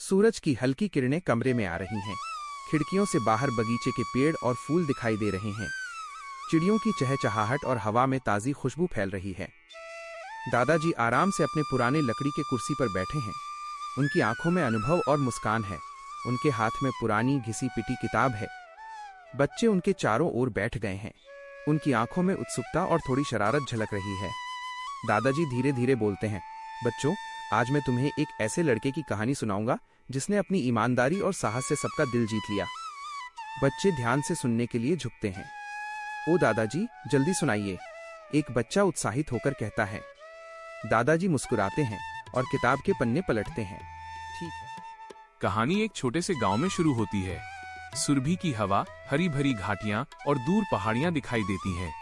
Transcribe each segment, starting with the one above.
सूरज की हल्की किरणें कमरे में आ रही हैं। खिड़कियों से बाहर बगीचे के पेड़ और फूल दिखाई दे रहे हैं। चिड़ियों की चहचहाहट और हवा में ताज़ी खुशबू फैल रही है। दादाजी आराम से अपने पुराने लकड़ी के कुर्सी पर बैठे हैं। उनकी आंखों में अनुभव और मुस्कान है। उनके हाथ में पुरानी घिसी पिटी किताब है। बच्चे उनके चारों ओर बैठ गए हैं। उनकी आंखों में उत्सुकता और थोड़ी शरारत झलक रही है। दादाजी धीरे धीरे बोलते हैं, बच्चों, आज मैं तुम्हें एक ऐसे लड़के की कहानी सुनाऊंगा जिसने अपनी ईमानदारी और साहस से सबका दिल जीत लिया। बच्चे ध्यान से सुनने के लिए झुकते हैं। ओ दादाजी, जल्दी सुनाइए, एक बच्चा उत्साहित होकर कहता है। दादाजी मुस्कुराते हैं और किताब के पन्ने पलटते हैं। ठीक है। कहानी एक छोटे से गांव में शुरू होती है। सुरभि की हवा, हरी भरी घाटियां और दूर पहाड़ियां दिखाई देती हैं।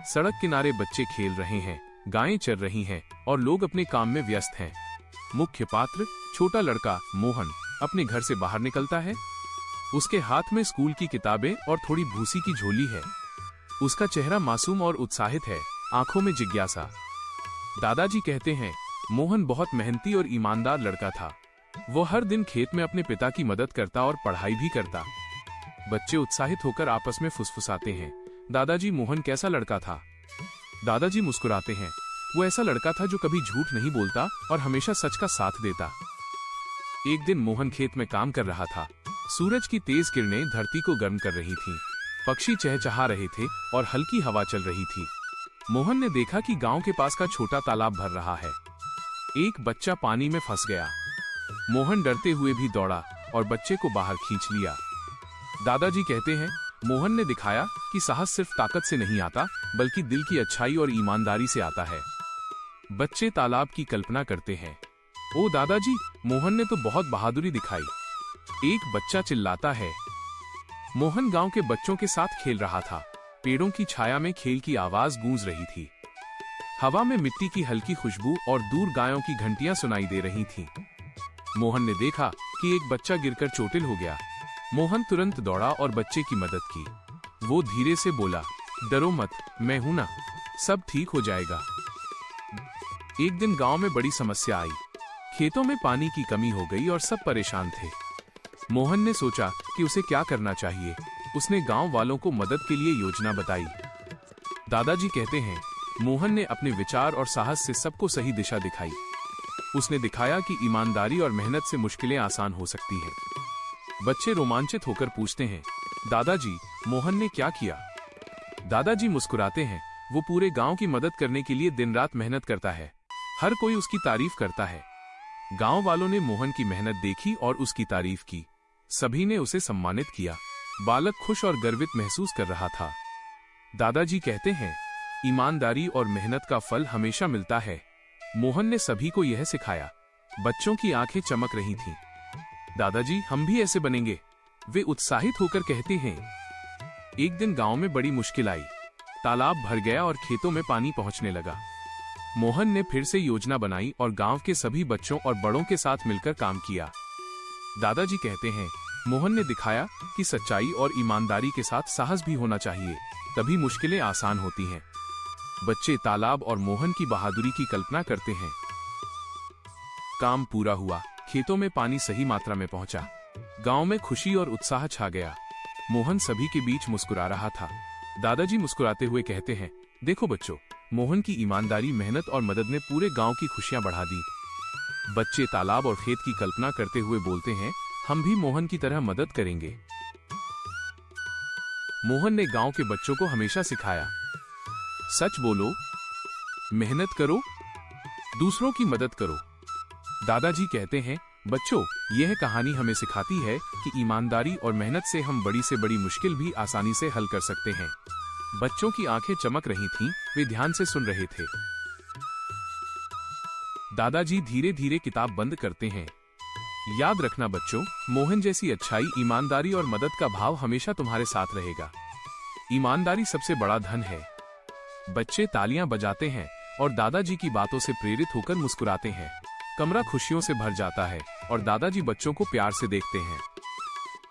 सड़क किनारे बच्चे खेल रहे हैं, गायें चर रही हैं और लोग अपने काम में व्यस्त हैं। मुख्य पात्र, छोटा लड़का मोहन, अपने घर से बाहर निकलता है। उसके हाथ में स्कूल की किताबें और थोड़ी भूसी की झोली है। उसका चेहरा मासूम और उत्साहित है, आंखों में जिज्ञासा। दादाजी कहते हैं, मोहन बहुत मेहनती और ईमानदार लड़का था। वो हर दिन खेत में अपने पिता की मदद करता और पढ़ाई भी करता। बच्चे उत्साहित होकर आपस में फुसफुसाते हैं, दादाजी, मोहन कैसा लड़का था? दादाजी मुस्कुराते हैं, वो ऐसा लड़का था जो कभी झूठ नहीं बोलता और हमेशा सच का साथ देता। एक दिन मोहन खेत में काम कर रहा था। सूरज की तेज किरणें धरती को गर्म कर रही थीं। पक्षी चहचहा रहे थे और हल्की हवा चल रही थी। मोहन ने देखा कि गांव के पास का छोटा तालाब भर रहा है। एक बच्चा पानी में फंस गया। मोहन डरते हुए भी दौड़ा और बच्चे को बाहर खींच लिया। दादाजी कहते हैं, मोहन ने दिखाया कि साहस सिर्फ ताकत से नहीं आता, बल्कि दिल की अच्छाई और ईमानदारी से आता है। बच्चे तालाब की कल्पना करते हैं। ओ दादाजी, मोहन ने तो बहुत बहादुरी दिखाई। एक बच्चा चिल्लाता है। मोहन गांव के बच्चों के साथ खेल रहा था। पेड़ों की छाया में खेल की आवाज गूंज रही थी। हवा में मिट्टी की हल्की खुशबू और दूर गायों की घंटियां सुनाई दे रही थीं। मोहन ने देखा कि एक बच्चा गिरकर चोटिल हो गया। मोहन तुरंत दौड़ा और बच्चे की मदद की। वो धीरे से बोला, डरो मत, मैं हूं ना, सब ठीक हो जाएगा। एक दिन गांव में बड़ी समस्या आई। खेतों में पानी की कमी हो गई और सब परेशान थे। मोहन ने सोचा कि उसे क्या करना चाहिए। उसने गांव वालों को मदद के लिए योजना बताई। दादाजी कहते हैं, मोहन ने अपने विचार और साहस से सबको सही दिशा दिखाई। उसने दिखाया कि ईमानदारी और मेहनत से मुश्किलें आसान हो सकती हैं। बच्चे रोमांचित होकर पूछते हैं, दादाजी, मोहन ने क्या किया? दादाजी मुस्कुराते हैं, वो पूरे गांव की मदद करने के लिए दिन रात मेहनत करता है। हर कोई उसकी तारीफ करता है। गांव वालों ने मोहन की मेहनत देखी और उसकी तारीफ की। सभी ने उसे सम्मानित किया। बालक खुश और गर्वित महसूस कर रहा था। दादाजी कहते हैं, ईमानदारी और मेहनत का फल हमेशा मिलता है। मोहन ने सभी को यह सिखाया। बच्चों की आंखें चमक रही थीं। दादाजी, हम भी ऐसे बनेंगे, वे उत्साहित होकर कहते हैं। एक दिन गांव में बड़ी मुश्किल आई। तालाब भर गया और खेतों में पानी पहुंचने लगा। मोहन ने फिर से योजना बनाई और गांव के सभी बच्चों और बड़ों के साथ मिलकर काम किया। दादाजी कहते हैं, मोहन ने दिखाया कि सच्चाई और ईमानदारी के साथ साहस भी होना चाहिए, तभी मुश्किलें आसान होती हैं। बच्चे तालाब और मोहन की बहादुरी की कल्पना करते हैं। काम पूरा हुआ। खेतों में पानी सही मात्रा में पहुंचा। गांव में खुशी और उत्साह छा गया। मोहन सभी के बीच मुस्कुरा रहा था। दादाजी मुस्कुराते हुए कहते हैं, देखो बच्चों, मोहन की ईमानदारी, मेहनत और मदद ने पूरे गांव की खुशियां बढ़ा दी। बच्चे तालाब और खेत की कल्पना करते हुए बोलते हैं, हम भी मोहन की तरह मदद करेंगे। मोहन ने गांव के बच्चों को हमेशा सिखाया, सच बोलो, मेहनत करो, दूसरों की मदद करो। दादाजी कहते हैं, बच्चों, यह कहानी हमें सिखाती है कि ईमानदारी और मेहनत से हम बड़ी से बड़ी मुश्किल भी आसानी से हल कर सकते हैं। बच्चों की आंखें चमक रही थीं, वे ध्यान से सुन रहे थे। दादाजी धीरे धीरे किताब बंद करते हैं। याद रखना बच्चों, मोहन जैसी अच्छाई, ईमानदारी और मदद का भाव हमेशा तुम्हारे साथ रहेगा। ईमानदारी सबसे बड़ा धन है। बच्चे तालियां बजाते हैं और दादाजी की बातों से प्रेरित होकर मुस्कुराते हैं। कमरा खुशियों से भर जाता है और दादाजी बच्चों को प्यार से देखते हैं।